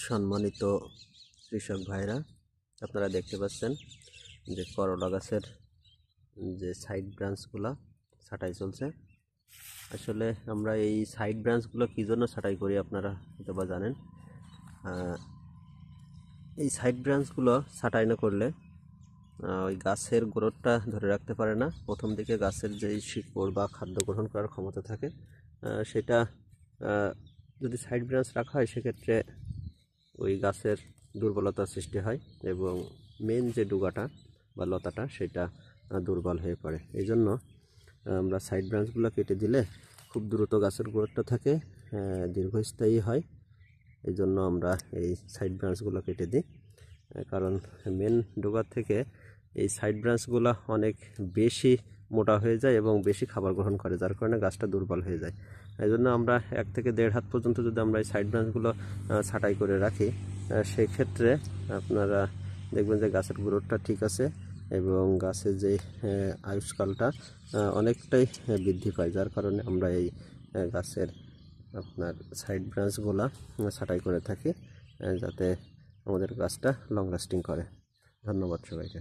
সম্মানিত কৃষক ভাইরা, আপনারা দেখতে পাচ্ছেন যে করলা গাছের যে সাইড ব্রাঞ্চগুলো ছাঁটাই চলছে। আসলে আমরা এই সাইড ব্রাঞ্চগুলো কী জন্য ছাঁটাই করি আপনারা হয়তো বা জানেন। এই সাইড ব্রাঞ্চগুলো ছাঁটাই না করলে ওই গাছের গ্রোথটা ধরে রাখতে পারে না। প্রথম দিকে গাছের যেই শিকড় বা খাদ্য গ্রহণ করার ক্ষমতা থাকে সেটা যদি সাইড ব্রাঞ্চ রাখা হয় সেক্ষেত্রে ওই গাছের দুর্বলতার সৃষ্টি হয় এবং মেন যে ডুগাটা বা লতাটা সেটা দুর্বল হয়ে পড়ে। এই জন্য আমরা সাইড ব্রাঞ্চগুলো কেটে দিলে খুব দ্রুত গাছের গ্রোথটা থাকে, দীর্ঘস্থায়ী হয়। এই জন্য আমরা এই সাইড ব্রাঞ্চগুলো কেটে দিই, কারণ মেন ডুগার থেকে এই সাইড ব্রাঞ্চগুলো অনেক বেশি মোটা হয়ে যায় এবং বেশি খাবার গ্রহণ করে, যার কারণে গাছটা দুর্বল হয়ে যায়। এই জন্য আমরা 1 থেকে 1.5 হাত পর্যন্ত যদি আমরা এই সাইড ব্রাঞ্চগুলো ছাঁটাই করে রাখি, সেই ক্ষেত্রে আপনারা দেখবেন যে গাছের গ্রোথটা ঠিক আছে এবং গাছের যে আয়ুষ্কালটা অনেকটাই বৃদ্ধি পায়। যার কারণে আমরা এই গাছের আপনার সাইড ব্রাঞ্চগুলো ছাঁটাই করে থাকি, যাতে আমাদের গাছটা লং লাস্টিং করে। ধন্যবাদ সবাইকে।